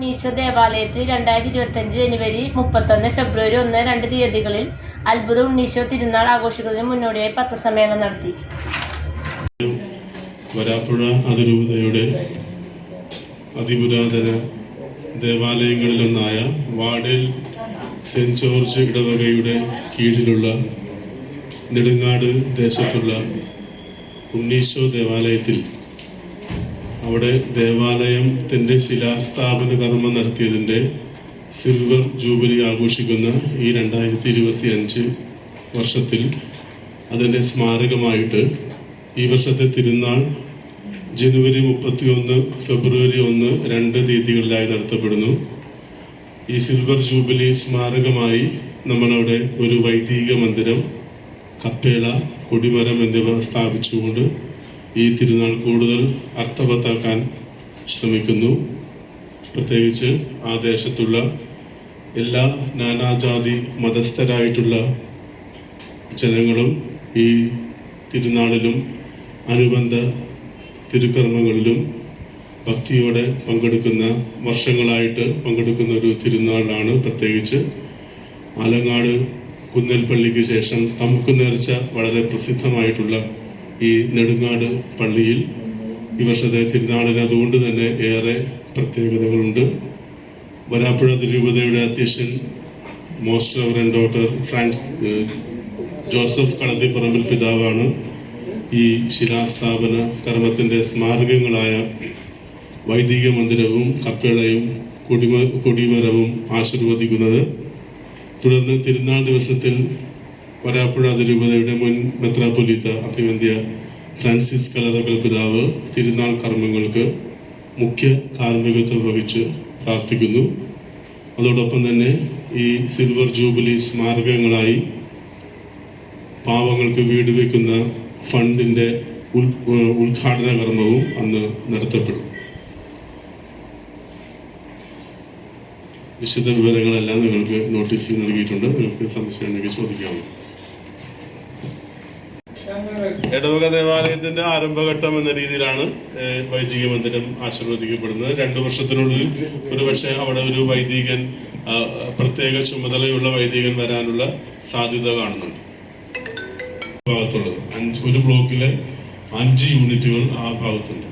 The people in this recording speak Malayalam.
ഉണ്ണീശോ ദേവാലയത്തിൽ 2025 ജനുവരി 31, ഫെബ്രുവരി 1, 2 തീയതികളിൽ അത്ഭുത ഉണ്ണീശോ തിരുനാൾ ആഘോഷിക്കുന്നതിന് മുന്നോടിയായി പത്രസമ്മേളനം നടത്തി. വരാപ്പുഴ അതിരൂപതയുടെ അതിപുരാതന ദേവാലയങ്ങളിലൊന്നായ വാടേൽ സെന്റ് ജോർജ് ഇടവകയുടെ കീഴിലുള്ള നെടുങ്ങാട് ദേശത്തുള്ള ഉണ്ണീശോ ദേവാലയത്തിൽ അവിടെ ദേവാലയത്തിന്റെ ശിലാസ്ഥാപന കർമ്മം നടത്തിയതിന്റെ സിൽവർ ജൂബിലി ആഘോഷിക്കുന്ന ഈ 2025 വർഷത്തിൽ അതിന്റെ സ്മാരകമായിട്ട് ഈ വർഷത്തെ തിരുനാൾ ജനുവരി 31, ഫെബ്രുവരി 1, 2 തീയതികളിലായി നടത്തപ്പെടുന്നു. ഈ സിൽവർ ജൂബിലി സ്മാരകമായി നമ്മളവിടെ ഒരു വൈദിക മന്ദിരം, കപ്പേള, കൊടിമരം എന്നിവ സ്ഥാപിച്ചുകൊണ്ട് ഈ തിരുനാൾ കൂടുതൽ അർത്ഥവത്താക്കാൻ ശ്രമിക്കുന്നു. പ്രത്യേകിച്ച് ആ ദേശത്തുള്ള എല്ലാ നാനാജാതി മതസ്ഥരായിട്ടുള്ള ജനങ്ങളും ഈ തിരുനാളിലും അനുബന്ധ തിരുക്കർമ്മങ്ങളിലും ഭക്തിയോടെ പങ്കെടുക്കുന്ന, വർഷങ്ങളായിട്ട് പങ്കെടുക്കുന്ന ഒരു തിരുനാളാണ്. പ്രത്യേകിച്ച് ആലങ്ങാട് കുന്നൽപ്പള്ളിക്ക് ശേഷം തമുക്ക് നേർച്ച വളരെ പ്രസിദ്ധമായിട്ടുള്ള ഈ നെടുങ്ങാട് പള്ളിയിൽ ഈ വർഷത്തെ തിരുനാളിന് അതുകൊണ്ട് തന്നെ ഏറെ പ്രത്യേകതകളുണ്ട്. വരാപ്പുഴ അതിരൂപതയുടെ അധ്യക്ഷൻ most reverend doctor Joseph Kalathiparambil പിതാവാണ് ഈ ശിലാസ്ഥാപന കർമ്മത്തിന്റെ സ്മാരകങ്ങളായ വൈദിക മന്ദിരവും കപ്പേളയും കൊടിമരവും ആശീർവദിക്കുന്നത്. തുടർന്ന് തിരുനാൾ ദിവസത്തിൽ വരാപ്പുഴ അതിരൂപതയുടെ മുൻ മെത്രാപ്പൊലീത്ത അഭിവന്ദ്യ ഫ്രാൻസിസ് കലറകൽ പിതാവ് തിരുനാൾ കർമ്മങ്ങൾക്ക് മുഖ്യ കാർമ്മികത്വം വഹിച്ച് പ്രാർത്ഥിക്കുന്നു. അതോടൊപ്പം തന്നെ ഈ സിൽവർ ജൂബിലി സ്മാരകങ്ങളായി പാവങ്ങൾക്ക് വീട് വയ്ക്കുന്ന ഫണ്ടിന്റെ ഉദ്ഘാടന കർമ്മവും അന്ന് നടത്തപ്പെടും. വിശദ വിവരങ്ങളെല്ലാം നിങ്ങൾക്ക് നോട്ടീസിൽ നൽകിയിട്ടുണ്ട്. നിങ്ങൾക്ക് സംശയം ഉണ്ടെങ്കിൽ ചോദിക്കാവുന്നു. ഇടവക ദേവാലയത്തിന്റെ ആരംഭഘട്ടം എന്ന രീതിയിലാണ് വൈദിക മന്ദിരം ആശീർവദിക്കപ്പെടുന്നത്. 2 വർഷത്തിനുള്ളിൽ ഒരുപക്ഷെ അവിടെ ഒരു വൈദികൻ, പ്രത്യേക ചുമതലയുള്ള വൈദികൻ വരാനുള്ള സാധ്യത കാണുന്നുണ്ട്. ഭാഗത്തുള്ളത് ഒരു ബ്ലോക്കിലെ 5 യൂണിറ്റുകൾ ആ ഭാഗത്തുണ്ട്.